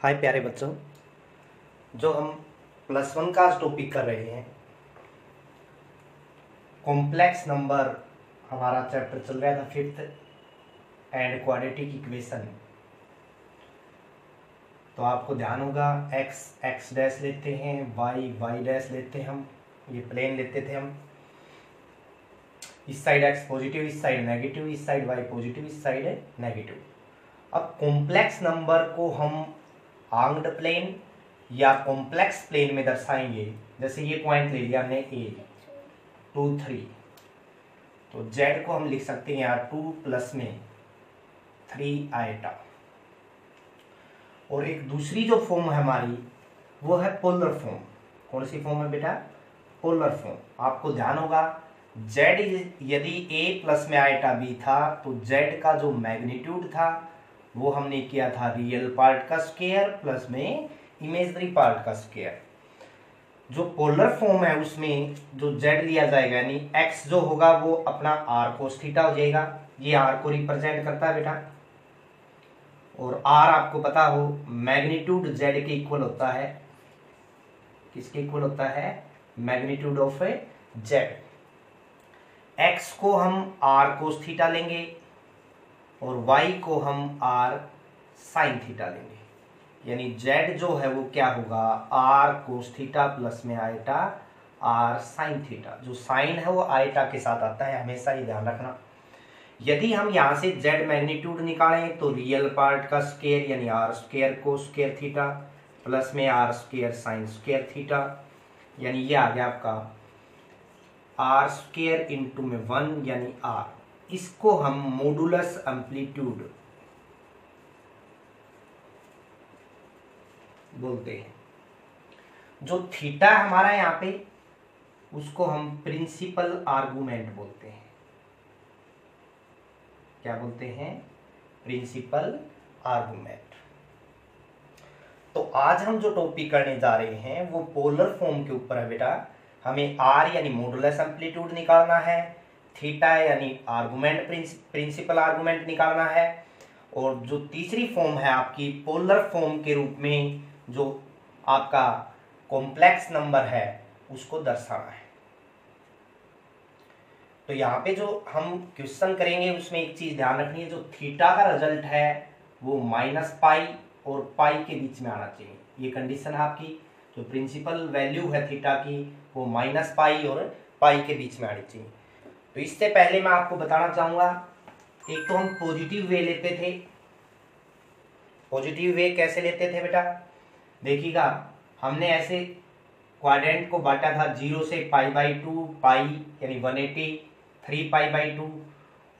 हाय प्यारे बच्चों, जो हम +1 का टॉपिक कर रहे हैं, कॉम्प्लेक्स नंबर हमारा चैप्टर चल रहा था 5th एंड क्वाड्रेटिक इक्वेशन। तो आपको ध्यान होगा x डैश लेते हैं, y डैश लेते हैं, हम ये प्लेन लेते थे हम। इस साइड x पॉजिटिव, इस साइड नेगेटिव, इस साइड y पॉजिटिव, इस साइड है नेगेटिव। अब कॉम्प्लेक्स नंबर को हम आर्म्ड प्लेन या कॉम्प्लेक्स प्लेन में दर्शाएंगे। जैसे ये पॉइंट ले लिया हमने A 2 3, तो Z को हम लिख सकते हैं यार 2 प्लस में 3 आइटा। और एक दूसरी जो फॉर्म है हमारी वो है पोलर फॉर्म। कौन सी फॉर्म है बेटा? Polar form. आपको ध्यान होगा Z यदि A प्लस में आइटा B था तो Z का जो मैग्नीट्यूड था वो हमने किया था रियल पार्ट का स्क्वायर प्लस में इमेजिनरी पार्ट का स्क्वायर। जो पोलर फॉर्म है उसमें जो Z लिया जाएगा यानी X जो होगा वो अपना R cos थीटा हो जाएगा। ये R को रिप्रेजेंट करता है बेटा, और R आपको पता हो मैग्नीट्यूड Z के इक्वल होता है। किसके इक्वल होता है? Magnitude of Z। X को हम R cos थीटा लेंगे और y को हम r sin थीटा लेंगे, यानी z जो है वो क्या होगा? r cos थीटा प्लस में आइटा r sin थीटा। जो sin है वो आइटा के साथ आता है, हमेशा ये ध्यान रखना। यदि हम यहाँ से z मैग्नीट्यूड निकालें तो रियल पार्ट का स्क्वायर यानी r square cos square theta plus में r square sin square theta, यानी ये आ गया आपका r स्क्वायर इंटू में 1 यानी r। इसको हम मॉडुलस एम्पलीट्यूड बोलते हैं। जो थीटा हमारा यहाँ पे उसको हम प्रिंसिपल आर्गुमेंट बोलते हैं। क्या बोलते हैं? Principal argument. तो आज हम जो टॉपिक करने जा रहे हैं वो पोलर फॉर्म के ऊपर है बेटा। हमें आर यानी मॉडुलस एम्पलीट्यूड निकालना है, थीटा यानी आर्गुमेंट प्रिंसिपल आर्गुमेंट निकालना है, और जो तीसरी फॉर्म है आपकी पोलर फॉर्म के रूप में जो आपका कॉम्प्लेक्स नंबर है उसको दर्शाना है। तो यहाँ पे जो हम क्वेश्चन करेंगे उसमें एक चीज ध्यान रखनी है, जो थीटा का रिजल्ट है वो -पाई और पाई के बीच में आना चाहिए। ये कंडीशन है आपकी। जो प्रिंसिपल वैल्यू है थीटा की वो -पाई और पाई के बीच में आनी चाहिए। तो इससे पहले मैं आपको बताना चाहूंगा, एक तो हम पॉजिटिव वे लेते थे। पॉजिटिव वे कैसे लेते थे बेटा? देखिएगा, हमने ऐसे क्वाड्रेंट को बांटा था 0 से π/2 पाई यानी 180, 3π/2,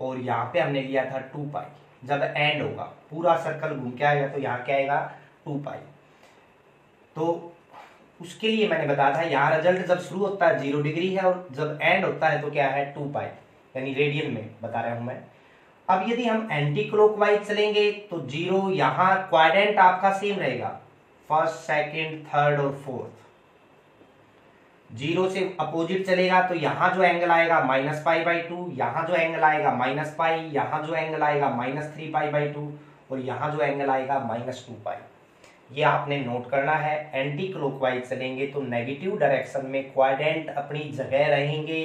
और यहाँ पे हमने लिया था 2 पाई। जब एंड होगा पूरा सर्कल घूम के आएगा तो यहाँ क्या आएगा? 2 पाई। तो उसके लिए मैंने बताया था यहाँ रिजल्ट जब शुरू होता है 0 डिग्री है और जब एंड होता है तो क्या है? 2 पाई, यानी रेडियन में बता रहा हूं मैं। अब यदि हम एंटी क्लॉकवाइज चलेंगे तो 0 यहाँ क्वाड्रेंट आपका सेम रहेगा, फर्स्ट सेकंड थर्ड और फोर्थ। 0 से अपोजिट चलेगा तो यहाँ जो एंगल आएगा -π/2, यहाँ जो एंगल आएगा -पाई, यहाँ जो एंगल आएगा -3π/2 और यहाँ जो एंगल आएगा -2 पाई। ये आपने नोट करना है। एंटी क्लॉकवाइज चलेंगे तो नेगेटिव डायरेक्शन में क्वाड्रेंट अपनी जगह रहेंगे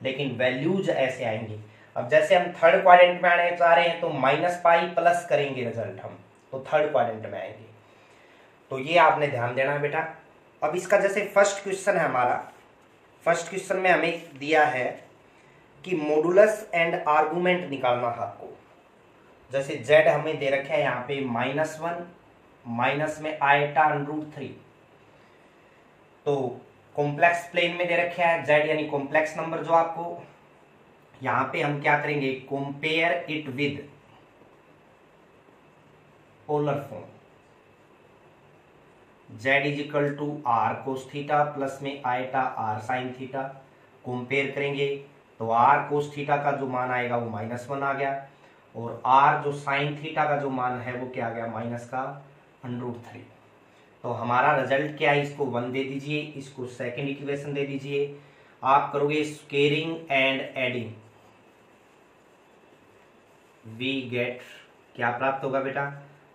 लेकिन वैल्यूज ऐसे आएंगे। अब जैसे हम थर्ड क्वाड्रेंट में आने चाह रहे हैं तो -पाई प्लस करेंगे रिजल्ट हम, तो थर्ड क्वाड्रेंट में आएंगे। तो ये आपने ध्यान देना है बेटा। अब इसका जैसे फर्स्ट क्वेश्चन है हमारा, फर्स्ट क्वेश्चन में हमें दिया है कि मॉडुलस एंड आर्गुमेंट निकालना है आपको। जैसे z हमें दे रखे हैं यहाँ पे -1 माइनस में आइटा √3। तो कॉम्प्लेक्स प्लेन में दे रखे हैं z यानी कॉम्प्लेक्स नंबर। जो आपको यहां पे हम क्या करेंगे? Compare it with polar form. z = r cos theta plus में iota r sin theta. Compare करेंगे तो r cos थीटा का जो मान आएगा वो -1 आ गया, और r जो sin थीटा का जो मान है वो क्या आ गया? -√3। तो हमारा रिजल्ट क्या है? इसको 1 दे दीजिए, इसको सेकंड इक्वेशन दे दीजिए। आप करोगे squaring and adding, we get क्या प्राप्त होगा बेटा?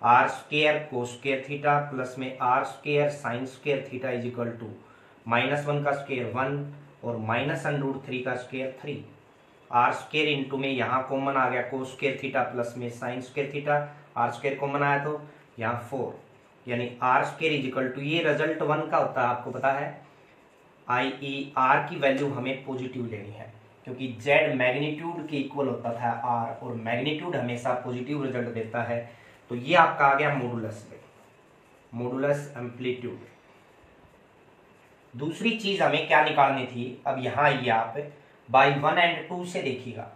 R square cos square theta plus में r square sine square theta is equal to -1 का स्क्वेयर 1 और -√3 का स्क्वेयर 3। आर स्क्वेयर इंटू में यहाँ कॉमन आ गया कोस स्क्वेयर थीटा प्लस में sine square theta, r square common आया तो यहाँ 4, यानी r square is equal to, ये रिजल्ट 1 का होता है आपको पता है, i.e. आर की वैल्यू हमें पॉजिटिव लेनी है क्योंकि z मैग्नीट्यूड के इक्वल होता था r और मैग्नीट्यूड हमेशा पॉजिटिव रिजल्ट देता है। तो ये आपका आ गया मॉडुलस में, मॉडुलस एम्पलीट्यूड। दूसरी चीज हमें क्या निकालनी थी, अब यहाँ आइए आप बाई 1 एंड 2 से देखिएगा,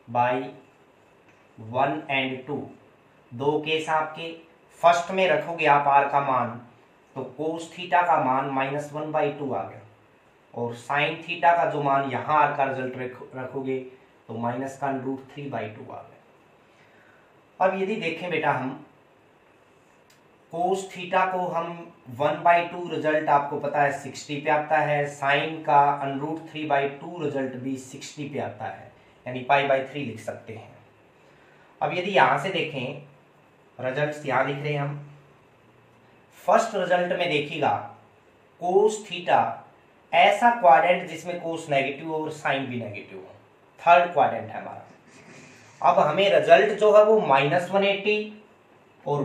बाई 1 एंड 2 दो केस आपके। फर्स्ट में रखोगे आप r का मान तो कोस थीटा का मान -1/2 आ गया और साइन थीटा का जो मान यहाँ r का रिजल्ट रखोगे तो -√3/2 आ गया। अब यदि देखें बेटा हम कोस थीटा को हम 1/2 रिजल्ट आपको पता है 60 पे आता है, साइन का √3/2 रिजल्ट भी 60 पे आता है, यानी π/3 लिख सकते हैं। अब यदि यहां से देखें रिजल्ट्स यहाँ लिख रहे हैं हम, फर्स्ट रिजल्ट में देखिएगा कोस थीटा ऐसा क्वाड्रेंट जिसमें कोस नेगेटिव और साइन भी नेगेटिव हो, थर्ड क्वाड्रेंट है हमारा। अब हमें रिजल्ट जो है वो -180 और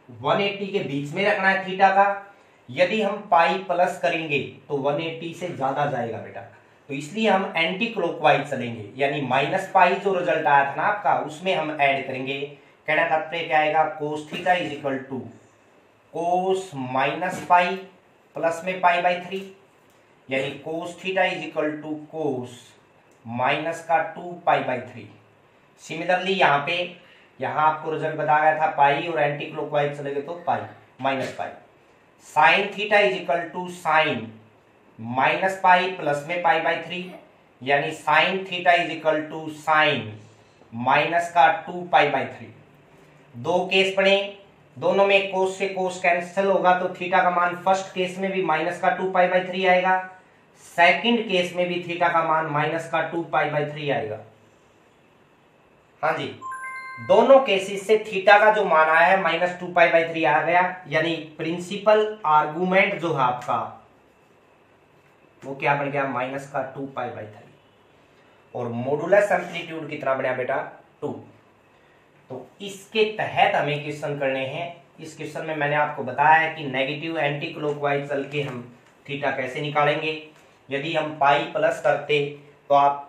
180 के बीच में रखना है थीटा का। यदि हम पाई प्लस करेंगे तो 180 से ज्यादा जाएगा बेटा, तो इसलिए हम एंटी क्लॉकवाइज चलेंगे, यानी -पाई जो रिजल्ट आया था ना आपका उसमें हम ऐड करेंगे। कहना तात्पर्य क्या आएगा, cos theta is equal to cos -पाई प्लस में π/3, यानी cos theta is equal to cos -2π/3। Similarly यहाँ आपको रिजल्ट बताया गया था पाई और एंटी क्लॉकवाइज चलेंगे तो पाई -पाई। Sine theta is equal to sine -पाई प्लस में π/3, यानी sine theta is equal to sine -2π/3। दो केस पढ़े, दोनों में कोस से कोस कैंसिल होगा तो थीटा का मान फर्स्ट केस में भी -2π/3 आएगा, सेकंड केस में भी थीटा का मान -2π/3 आएगा। हाँ जी, दोनों केसेस से थीटा का जो मान आया है -2π/3 आ गया, यानी प्रिंसिपल आर्गुमेंट जो है आपका वो क्या बन गया -2π/3 और मॉडुलस एम्पलीट्यूड कितना बना बेटा 2। तो इसके तहत हमें क्वेश्चन करने हैं। इस क्वेश्चन में मैंने आपको बताया है कि नेगेटिव एंटी क्लॉकवाइज चल के हम थीटा कैसे निकालेंगे। यदि हम पाई प्लस करते तो आप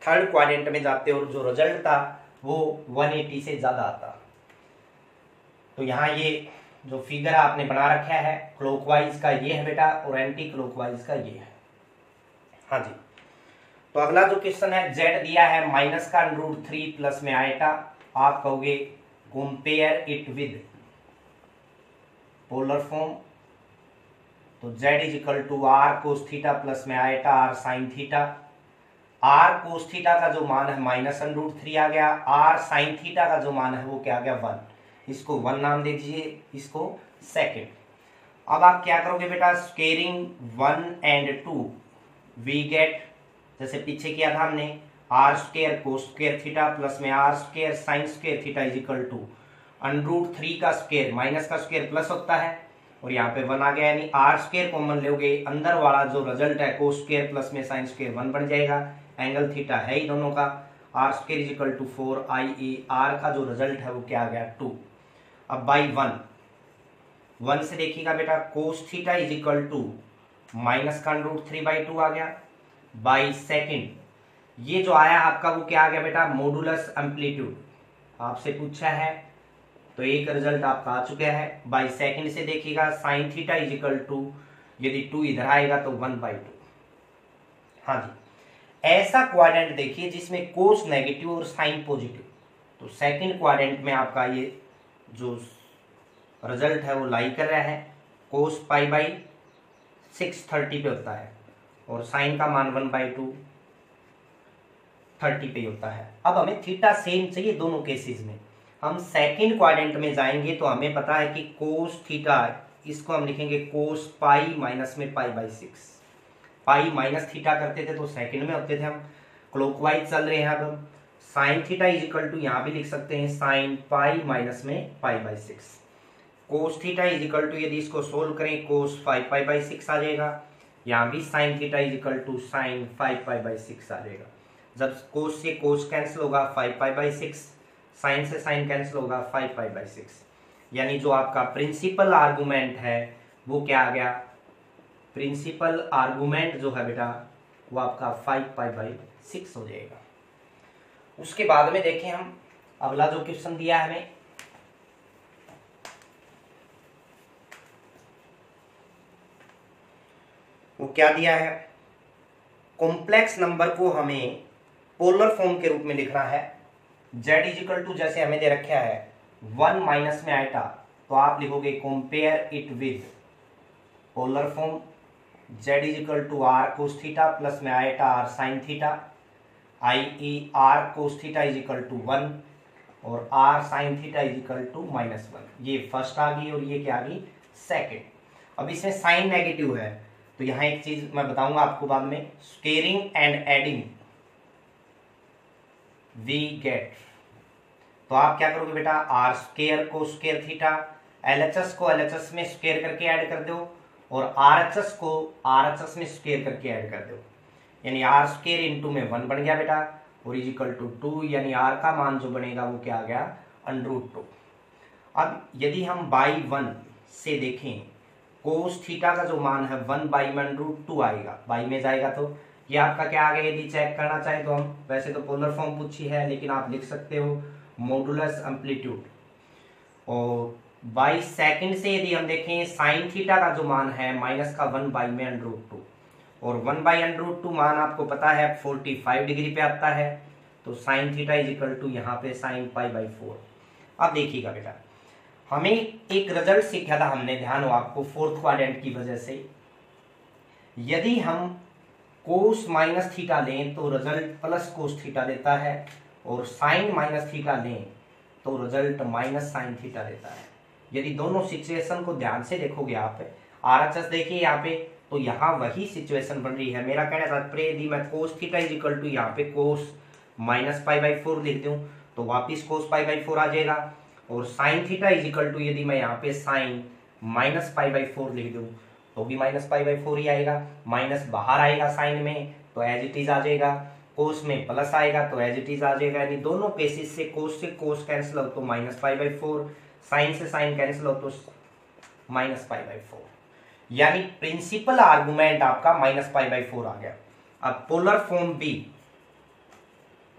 थर्ड क्वाड्रेंट में जाते और जो रिजल्ट था वो 180 से ज्यादा आता। तो यहाँ ये जो फिगर आपने बना रखा है क्लॉकवाइज का ये है बेटा और एंटी क्लॉकवाइज का ये है। हाँ जी, तो अगला जो क्वेश्चन है z दिया है -√3 प्लस में आएटा। आप कहोगे compare it with polar form, तो z is equal to r cos theta plus में iota r sine theta. r cos theta का जो मान है -√3 आ गया, r साइन थीटा का जो मान है वो क्या आ गया 1, इसको 1 नाम दे दीजिए, इसको सेकंड। अब आप क्या करोगे बेटा, स्क्वेयरिंग 1 एंड 2 वी गेट, जैसे पीछे किया था हमने, r square cos square theta plus में r square sine square theta is equal to √3 का स्क्वेयर माइनस का स्क्वेयर प्लस होता है और यहाँ पे 1 आ गया, यानी आर स्क्वेयर कॉमन लोगे, अंदर वाला जो रिजल्ट है कोस स्क्वेयर प्लस में साइन स्क्वेयर 1 बन जाएगा। एंगल थीटा है ही दोनों का, r square is equal to 4 i.e. R का जो रिजल्ट है वो क्या आ गया 2। अब बाई 1 से देखिएगा बेटा, cos theta is equal to -√3/2 आ गया। बाई सेकेंड ये जो आया आपका वो क्या आ गया बेटा, मॉडुलस एम्पलीट्यूड आपसे पूछा है, तो एक रिजल्ट आपका आ चुका है। बाई सेकेंड से देखिएगा sine theta is equal to, यदि 2 इधर आएगा तो 1/2। हाँ जी, ऐसा क्वाड्रेंट देखिए जिसमें कोस नेगेटिव और साइन पॉजिटिव, तो सेकंड क्वाड्रेंट में आपका ये जो रिजल्ट है वो लाई कर रहा है, कोस π/6 30 पे होता है और साइन का मान 1/2 30 पे होता है। अब हमें थीटा सेम चाहिए दोनों केसेस में। हम सेकंड क्वाड्रेंट में जाएंगे तो हमें पता है कि कोस थीटा, इसको हम लिखेंगे कोस पाई माइनस में π/6। पाई माइनस थीटा करते थे तो सेकंड में होते थे हम, क्लॉकवाइज चल रहे हैं अब हम sine theta is equal to यहाँ भी लिख सकते हैं साइन पाई माइनस में pi by 6। Cos theta is equal to, यदि इसको सोल्व करें, कोस 5 पाई बाई 6 आ जाएगा। यहाँ भी sine theta is equal to sine 5 pi by 6 आ जाएगा। जब कोस से कोस कैंसिल होगा 5 पाई बाई 6, साइन से साइन कैंसिल होगा 5 पाई बाई 6। यानी जो आपका प्रिंसिपल आर्गुमेंट है वो क्या आ गया, प्रिंसिपल आर्गुमेंट जो है बेटा वो आपका 5 पाई बाई 6 हो जाएगा। उसके बाद में देखें हम अगला जो क्वेश्चन दिया है हमें, वो क्या दिया है, कॉम्प्लेक्स नंबर को हमें पोलर फॉर्म के रूप में लिखना है। z इज इक्वल टू, जैसे हमें दे रखा है 1 माइनस में आएगा तो आप लिखोगे compare it with polar form. z is equal to r cos theta plus में आएगा r sine theta, i.e. R cos theta is equal to 1 और r sine theta is equal to -1। ये फर्स्ट आ गई और ये क्या आ गई, सेकेंड। अब इसमें साइन नेगेटिव है तो यहाँ एक चीज मैं बताऊंगा आपको बाद में, squaring and adding we get. तो आप क्या करोगे बेटा, आर स्क्वेयर को स्क्वेयर थीटा, एलएचएस को एलएचएस में स्क्वेयर करके ऐड कर दो और आरएचएस को आरएचएस में स्क्वेयर करके ऐड कर दो, यानी आर स्क्वेयर इंटू में 1 बन गया बेटा और इज इक्वल टू 2, यानी आर का मान जो बनेगा वो क्या आ गया, √2। अब यदि हम बाई 1 से देखें, कोस थीटा का जो मान है 1 बाई में √2 आएगा, बाई में जाएगा तो ये आपका क्या आ गया। यदि चेक करना चाहे तो हम, वैसे तो पोलर फॉर्म पूछी है लेकिन आप लिख सकते हो मॉडुलस एम्पलीट्यूड। और बाई सेकंड से यदि हम देखें, साइन थीटा का जो मान है माइनस का 1 बाई में √2 और 1 बाई √2 मान आपको पता है 45 डिग्री पे आता है, तो sine theta is equal to यहाँ पे साइन पाई बाई 4। अब देखिएगा बेटा, हमें एक रिजल्ट सीखा था हमने, ध्यान हो आपको, फोर्थ क्वाड्रेंट की वजह से। यदि हम कोस माइनस थीटा लें तो रिजल्ट प्लस कोस थीटा देता है और साइन माइनस थीटा लें तो रिजल्ट माइनस साइन थीटा देता है। यदि दोनों सिचुएशन को ध्यान से देखोगे आप, आरएचएस देखिए यहाँ पे, तो यहाँ वही सिचुएशन बन रही है। मेरा कहना तात्पर्य, यदि मैं cos theta is equal to यहाँ पे कोस माइनस पाई बाई 4 लिख दूं तो वापिस कोस पाई बाई 4 आ जाएगा और sine theta is equal to यदि मैं यहाँ पे साइन माइनस पाई बाई 4 लिख दूं तो भी माइनस पाई बाई 4 ही आएगा। माइनस बाहर आएगा साइन में तो एज इट इज आ जाएगा, कोस में प्लस आएगा तो एज इट इज आ जाएगा। यानी दोनों केसेस से कोस कैंसिल हो तो माइनस पाई बाई 4, साइन से साइन कैंसिल हो तो माइनस पाई बाई 4। यानी प्रिंसिपल आर्गुमेंट आपका माइनस पाई बाई 4 आ गया। अब polar form be,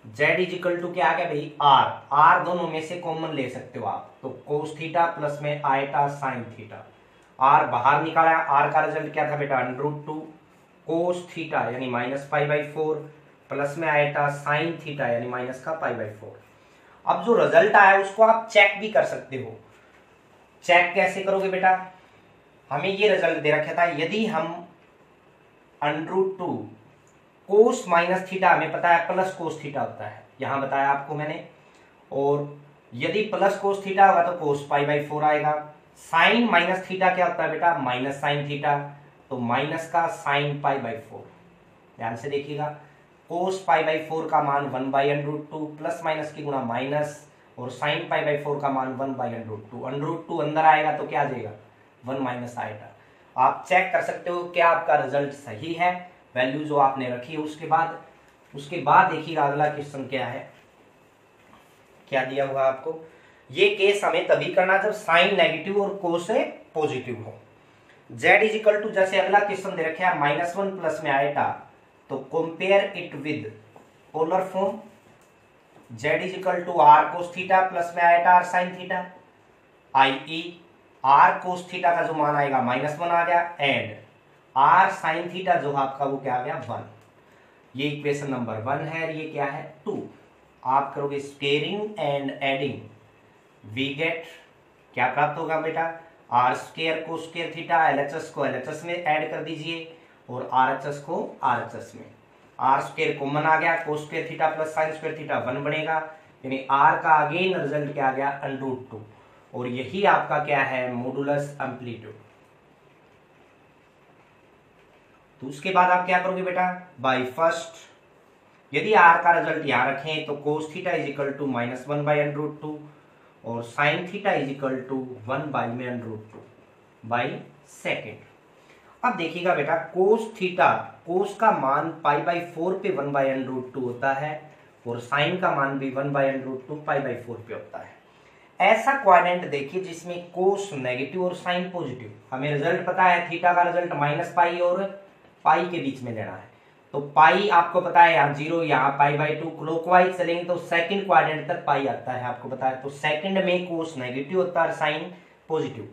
z is equal to क्या आ गया भाई, आर दोनों में से कॉमन ले सकते हो आप, तो कोस थीटा प्लस में आएगा साइन थीटा। आर बाहर निकाला, आर का रिजल्ट क्या था बेटा, √2 कोस थीटा यानी माइनस पाई बाई 4 प्लस में आएगा साइन थीटा यानी माइनस का पाई बाई 4। अब जो रिजल्ट आया उसको आप चेक भी कर सकते हो। चेक कैसे करोगे बेटा, हमें ये रिजल्ट दे रखा था, यदि हम √2 कोस माइनस थीटा, हमें पता है प्लस कोस थीटा होता है, यहां बताया आपको मैंने, और यदि प्लस कोस थीटा होगा तो कोस पाई बाई 4 आएगा। साइन माइनस थीटा क्या होता है बेटा, माइनस साइन थीटा, तो माइनस का साइन पाई बाई 4। ध्यान से देखिएगा, कोस पाई बाई 4 का मान 1 बाई √2 प्लस माइनस की गुणा माइनस और साइन पाई बाई 4 का मान 1 बाई √2 अंदर आएगा तो क्या आ जाएगा, 1 माइनस आएगा। आप चेक कर सकते हो क्या आपका रिजल्ट सही है, वैल्यू जो आपने रखी है। उसके बाद देखिएगा अगला क्वेश्चन क्या है, क्या दिया हुआ आपको। ये केस हमें तभी करना जब साइन नेगेटिव और कोस पॉजिटिव हो। z इज इक्वल टू, जैसे अगला क्वेश्चन दे रखे हैं -1 प्लस में आएगा तो compare it with polar form. z is equal to r cos theta plus में आएगा r sine theta, i.e. R cos theta का जो मान आएगा -1 आ गया एंड आर साइन थीटा जो आपका वो क्या आ गया 1। ये इक्वेशन नंबर 1 है, ये क्या है 2। आप करोगे squaring and adding, we get क्या प्राप्त होगा बेटा, आर स्क्वायर को स्क्वायर थीटा, एलएचएस को एलएचएस में ऐड कर दीजिए और आरएचएस को आरएचएस में। आर स्क्वायर कॉमन आ गया, cos square theta plus sine square theta 1 बनेगा, यानी आर का अगेन रिजल्ट क्या आ गया √2 और यही आपका क्या है मॉडुलस एम्पलीट्यूड। तो उसके बाद आप क्या करोगे बेटा, बाय फर्स्ट यदि आर का रिजल्ट यहाँ रखें तो cos theta is equal to -1/√2 और sine theta is equal to 1/√2 by second. अब देखिएगा बेटा, कोस थीटा, कोस का मान π/4 पे 1/√2 होता है और साइन का मान भी 1/√2 π/4 पे होता है। ऐसा क्वाड्रेंट देखिए जिसमें कोस नेगेटिव और साइन पॉजिटिव। हमें रिजल्ट पता है, थीटा का रिजल्ट -π और पाई के बीच में लेना है। तो पाई आपको पता है यहाँ 0, यहाँ π/2। क्लॉकवाइज चलेंगे तो सेकंड क्वाड्रेंट तक पाई आता है, आपको पता है। तो सेकंड में कोस नेगेटिव होता है, साइन पॉजिटिव।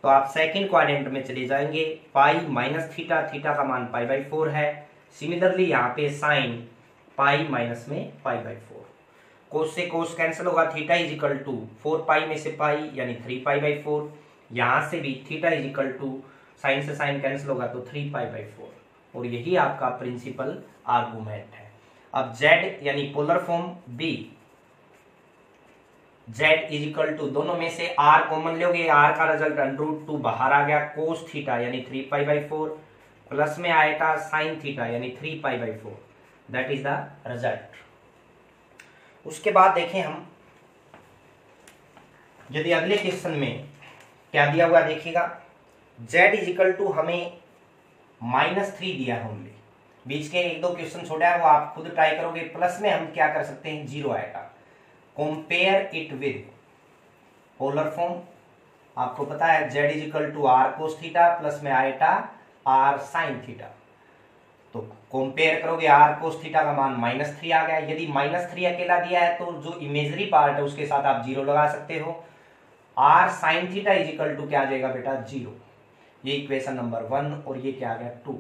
तो आप सेकंड क्वाड्रेंट में चले जाएंगे, पाई माइनस थीटा, थीटा का मान π/4 है। सिमिलरली यहाँ पे साइन पाई माइनस में π/4। कोस से कोस कैंसिल होगा, थीटा इज इक्वल टू 4 में से पाई यानी 3π/4। यहाँ से भी theta is equal to sine से साइन कैंसिल होगा तो 3π/4। और यही आपका प्रिंसिपल आर्गुमेंट है। अब z यानी polar form b, z is equal to, दोनों में से r कॉमन लोगे, r का रिजल्ट √2 बाहर आ गया, कोस थीटा यानी 3π/4 प्लस में आएगा साइन थीटा यानी 3π/4। That is the result. उसके बाद देखें हम, यदि अगले क्वेश्चन में क्या दिया हुआ देखिएगा, z इज इक्वल टू हमें -3 दिया है ओनली। बीच के 1-2 क्वेश्चन छोड़ा है, वो आप खुद ट्राई करोगे। प्लस में हम क्या कर सकते हैं, 0 आएगा। Compare it with polar form, आपको पता है z is equal to r cos theta plus में आएगा r sin थीटा। तो कंपेयर करोगे, r cos थीटा का मान -3 आ गया। यदि -3 अकेला दिया है तो जो इमेजरी पार्ट है उसके साथ आप 0 लगा सकते हो। r sin theta is equal to क्या आ जाएगा बेटा, 0। ये इक्वेशन नंबर 1 और ये क्या आ गया 2।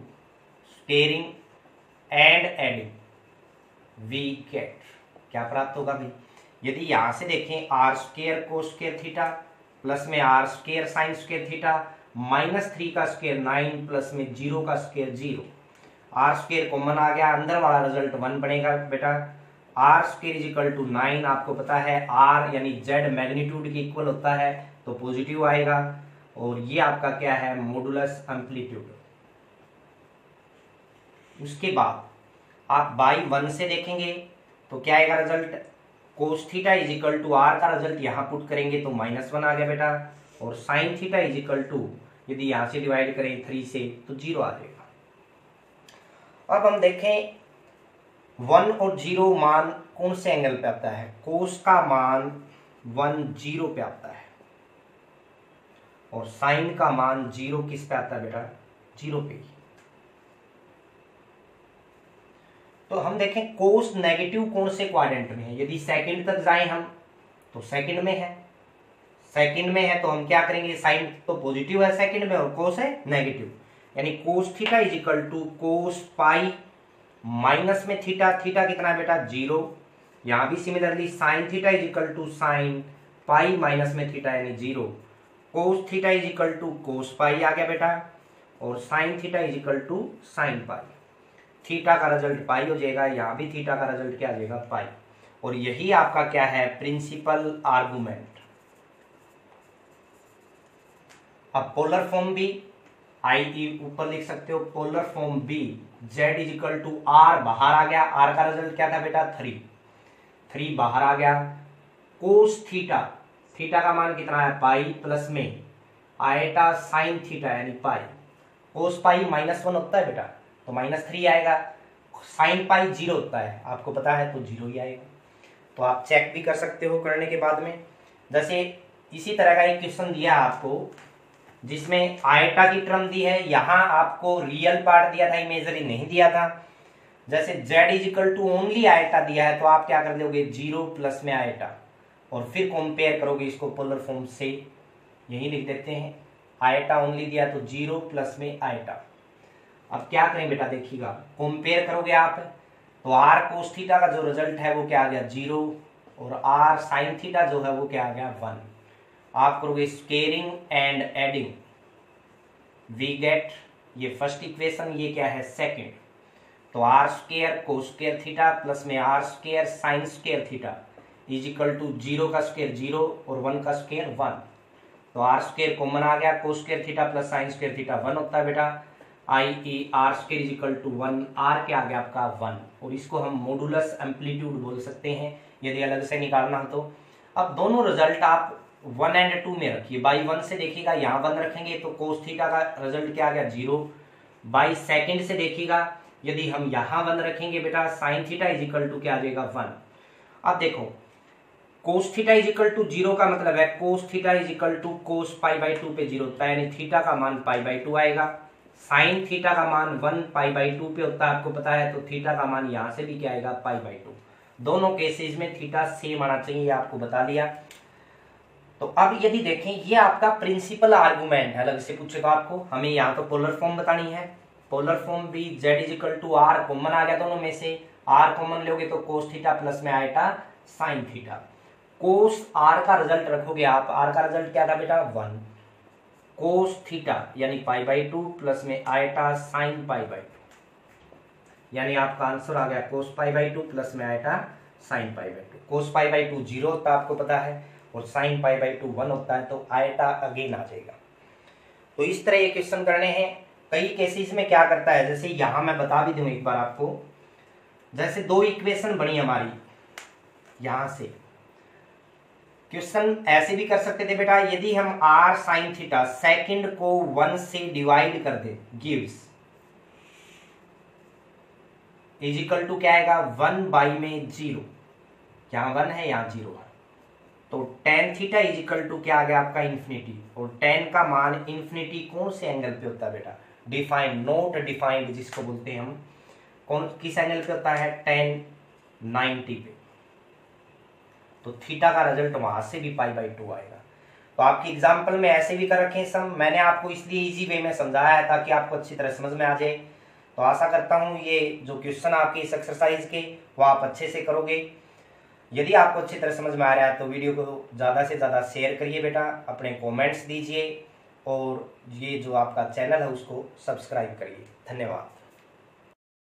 Squaring and adding we get, क्या प्राप्त होगा भाई, यदि यहां से देखें r² cos² थीटा प्लस में r² sin² थीटा -3 का स्क्वायर 9 प्लस में 0 का स्क्वायर 0, r² कॉमन आ गया, अंदर वाला रिजल्ट 1 बनेगा बेटा। r² इज इक्वल टू 9, आपको पता है r यानी z मैग्नीट्यूड के इक्वल होता है तो पॉजिटिव आएगा। और ये आपका क्या है, मॉडुलस एम्पलीट्यूड। उसके बाद आप बाई 1 से देखेंगे तो क्या आएगा result, cos theta is equal to r का रिजल्ट यहाँ पुट करेंगे तो -1 आ गया बेटा। और sine theta is equal to, यदि यहाँ से डिवाइड करें 3 से तो 0 आ जाएगा। अब हम देखें 1 और 0 मान कौन से एंगल पे आता है, कोस का मान 1 0 पे आता है और साइन का मान 0 किस पे आता है बेटा, 0 पे। तो हम देखें कोस नेगेटिव कौन से क्वाड्रेंट में है, यदि सेकंड तक जाएं हम तो सेकंड में है। सेकंड में है तो हम क्या करेंगे, साइन तो पॉजिटिव है सेकंड में और कोस है नेगेटिव, यानी cos theta is equal to cos pi minus में थीटा, थीटा कितना है बेटा 0। यहां भी similarly sine theta is equal to sine pi minus में थीटा यानी 0। Cos theta is equal to cos pi आ गया बेटा और sine theta is equal to sine pi. Theta का रिजल्ट पाई हो जाएगा, यहाँ भी थीटा का रिजल्ट क्या आ जाएगा पाई। और यही आपका क्या है, प्रिंसिपल आर्गुमेंट। अब पोलर फॉर्म भी आई ऊपर लिख सकते हो, polar form be z is equal to r बाहर आ गया, r का रिजल्ट क्या था बेटा 3 बाहर आ गया। कोस थीटा, थीटा का मान कितना है पाई प्लस में आएटा साइन थीटा यानी पाई। कोस पाई -1 होता है बेटा तो -3 आएगा, साइन पाई 0 होता है आपको पता है तो 0 ही आएगा। तो आप चेक भी कर सकते हो करने के बाद में। जैसे इसी तरह का एक क्वेश्चन दिया आपको जिसमें आयटा की टर्म दी है, यहाँ आपको रियल पार्ट दिया था, इमेजरी नहीं दिया था। जैसे z is equal to only iota दिया है तो आप क्या कर दोगे 0 प्लस में आयटा और फिर कंपेयर करोगे इसको पोलर फॉर्म से, यही लिख देते हैं। आयटा ओनली दिया तो 0 प्लस में आयटा। अब क्या करें बेटा देखिएगा, कंपेयर करोगे आप तो r cos थीटा का जो रिजल्ट है वो क्या आ गया 0 और r sin थीटा जो है वो क्या आ गया 1। आप करोगे squaring and adding we get, ये फर्स्ट इक्वेशन, ये क्या है सेकंड। तो r² cos² थीटा प्लस में r² sin² theta is equal to 0 का स्क्वायर 0 और 1 का स्क्वायर 1। तो r² कॉमन आ गया, cos² theta plus sin² theta 1 होता है बेटा। IAR² इजिकल टू 1, आर के आगे आपका 1, और इसको हम मॉडुलस एम्पलीट्यूड बोल सकते हैं यदि अलग से निकालना हो तो। अब दोनों रिजल्ट आप 1 एंड 2 में रखिए। बाई 1 से देखिएगा यहाँ 1 रखेंगे तो कोस थीटा का रिजल्ट क्या आ गया 0। बाई सेकेंड से देखिएगा यदि हम यहाँ 1 रखेंगे बेटा साइन थीटा इजिकल टू क्या आ जाएगा 1। अब देखो कोस थीटा इजिकल टू 0 का मतलब है cos theta is equal to cos pi by 2 पे 0 होता है, यानी थीटा का मान पाई बाई 2 आएगा। साइन थीटा का मान 1 पाई बाई 2 पे होता है आपको पता है, तो थीटा का मान यहाँ से भी क्या आएगा पाई बाई 2। दोनों केसेस में थीटा सेम आना चाहिए, आपको बता दिया। तो अब यदि देखें ये आपका प्रिंसिपल आर्गुमेंट है, अलग से पूछेगा आपको, हमें यहाँ तो पोलर फॉर्म बतानी है। पोलर फॉर्म भी z is equal to r common आ गया दोनों में से, आर कॉमन लोगे तो कोस थीटा प्लस में आएगा साइन थीटा। कोस आर का रिजल्ट रखोगे आप, आर का रिजल्ट क्या था बेटा 1, कोस थीटा यानी पाई बाई 2 प्लस में आएगा साइन पाई बाई 2, यानी आपका आंसर आ गया कोस पाई बाई 2 प्लस में आएगा sine pi by 2। Cos pi by 2 0 होता है आपको पता है, और साइन पाई बाई 2 1 होता है, तो आएटा अगेन आ जाएगा। तो इस तरह ये क्वेश्चन करने हैं। कई केसेस में क्या करता है, जैसे यहां मैं बता भी दूं एक बार आपको, जैसे दो इक्वेशन बनी हमारी, यहां से क्वेश्चन ऐसे भी कर सकते थे बेटा, यदि हम r साइन थीटा सेकंड को 1 से डिवाइड कर दे गिव्स इजिकल टू क्या आएगा 1 बाई में 0, यहां 1 है यहां 0 है, तो टेन थीटा इजिकल टू क्या आ गया आपका इन्फिनिटी, और टेन का मान इन्फिनिटी कौन से एंगल पे होता है बेटा डिफाइंड, नोट डिफाइंड जिसको बोलते हैं हम, कौन किस एंगल पे होता है 10 90 पे, तो थीटा का रिजल्ट वहां से भी पाई बाई 2 आएगा। तो आपकी एग्जाम्पल में ऐसे भी कर रखे सब, मैंने आपको इसलिए इजी वे में समझाया है ताकि आपको अच्छी तरह समझ में आ जाए। तो आशा करता हूँ ये जो क्वेश्चन आपके इस एक्सरसाइज के वो आप अच्छे से करोगे। यदि आपको अच्छी तरह समझ में आ रहा है तो वीडियो को ज़्यादा से ज़्यादा शेयर करिए बेटा, अपने कमेंट्स दीजिए, और ये जो आपका चैनल है उसको सब्सक्राइब करिए। धन्यवाद।